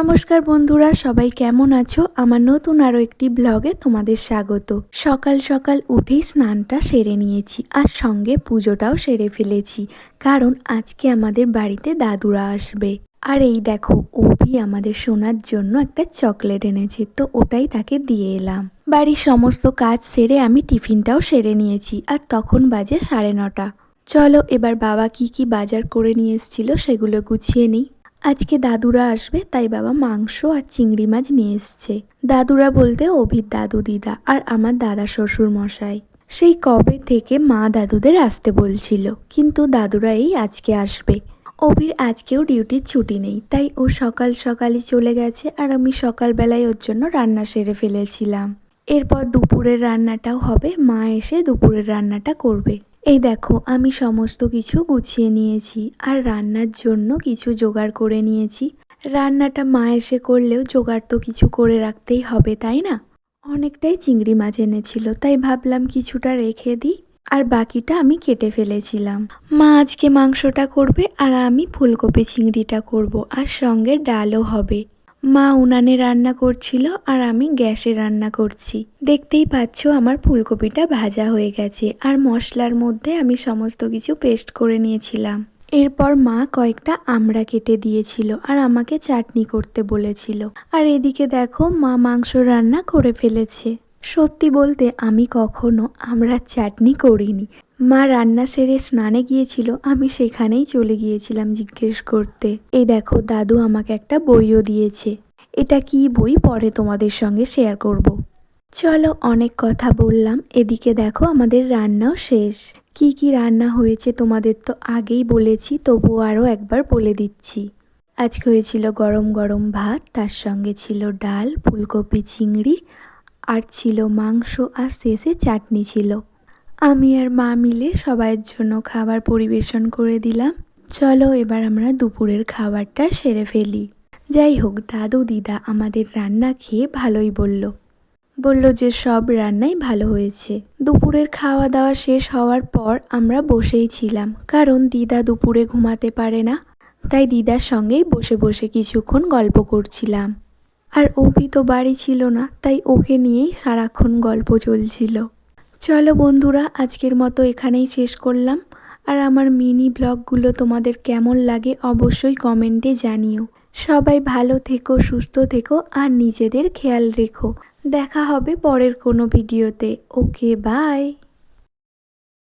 নমস্কার বন্ধুরা, সবাই কেমন আছো? আমার নতুন আরও একটি ব্লগে তোমাদের স্বাগত। সকাল সকাল উঠেই স্নানটা সেরে নিয়েছি আর সঙ্গে পুজোটাও সেরে ফেলেছি, কারণ আজকে আমাদের বাড়িতে দাদুরা আসবে। আর এই দেখো, অভি আমাদের সোনার জন্য একটা চকলেট এনেছে, তো ওটাই তাকে দিয়ে এলাম। বাড়ির সমস্ত কাজ সেরে আমি টিফিনটাও সেরে নিয়েছি আর তখন বাজে 9:30। চলো এবার বাবা কি কি বাজার করে নিয়ে এসেছিল সেগুলো গুছিয়ে নিই। আজকে দাদুরা আসবে, তাই বাবা মাংস আর চিংড়ি মাছ নিয়ে এসছে। দাদুরা বলতে অভির দাদু দিদা আর আমার দাদা শ্বশুর মশাই। সেই কবে থেকে মা দাদুদের আসতে বলছিল, কিন্তু দাদুরা এই আজকে আসবে। অভির আজকেও ডিউটির ছুটি নেই, তাই ও সকাল সকালই চলে গেছে আর আমি সকালবেলায় ওর জন্য রান্না সেরে ফেলেছিলাম। এরপর দুপুরের রান্নাটাও হবে, মা এসে দুপুরের রান্নাটা করবে। এই দেখো, আমি সমস্ত কিছু গুছিয়ে নিয়েছি আর রান্নার জন্য কিছু জোগাড় করে নিয়েছি। রান্নাটা মা এসে করলেও জোগাড় তো কিছু করে রাখতেই হবে, তাই না? অনেকটাই চিংড়ি মাছ এনেছিল, তাই ভাবলাম কিছুটা রেখে দিই আর বাকিটা আমি কেটে ফেলেছিলাম। মা আজকে মাংসটা করবে আর আমি ফুলকপি চিংড়িটা করব, আর সঙ্গে ডালও হবে। মা উনানে রান্না করছিল আর আমি গ্যাসে রান্না করছি। দেখতেই পাচ্ছ আমার ফুলকপিটা ভাজা হয়ে গেছে আর মশলার মধ্যে আমি সমস্ত কিছু পেস্ট করে নিয়েছিলাম। এরপর মা কয়েকটা আমড়া কেটে দিয়েছিল আর আমাকে চাটনি করতে বলেছিল। আর এদিকে দেখো, মা মাংস রান্না করে ফেলেছে। সত্যি বলতে আমি কখনো আমড়ার চাটনি করিনি। মা রান্না সেরে স্নানে গিয়েছিল, আমি সেখানেই চলে গিয়েছিলাম জিজ্ঞেস করতে। এই দেখো, দাদু আমাকে একটা বইও দিয়েছে। এটা কি বই পরে তোমাদের সঙ্গে শেয়ার করব। চলো, অনেক কথা বললাম। এদিকে দেখো, আমাদের রান্নাও শেষ। কি কি রান্না হয়েছে তোমাদের তো আগেই বলেছি, তবুও আরও একবার বলে দিচ্ছি। আজকে হয়েছিল গরম গরম ভাত, তার সঙ্গে ছিল ডাল, ফুলকপি চিংড়ি, আর ছিল মাংস, আর শেষে চাটনি ছিল। আমি আর মা মিলে সবাইয়ের জন্য খাবার পরিবেশন করে দিলাম। চলো এবার আমরা দুপুরের খাবারটা সেরে ফেলি। যাই হোক, দাদু দিদা আমাদের রান্না খেয়ে ভালোই বলল যে সব রান্নাই ভালো হয়েছে। দুপুরের খাওয়া দাওয়া শেষ হওয়ার পর আমরা বসেই ছিলাম, কারণ দিদা দুপুরে ঘুমাতে পারে না, তাই দিদার সঙ্গেই বসে বসে কিছুক্ষণ গল্প করছিলাম। আর অভি তো বাড়ি ছিল না, তাই ওকে নিয়েই সারাক্ষণ গল্প চলছিল। চলো বন্ধুরা, আজকের মতো এখানেই শেষ করলাম। আর আমার মিনি ব্লগগুলো তোমাদের কেমন লাগে অবশ্যই কমেন্টে জানিও। সবাই ভালো থেকো, সুস্থ থেকো আর নিজেদের খেয়াল রেখো। দেখা হবে পরের কোনো ভিডিওতে। ওকে, বাই।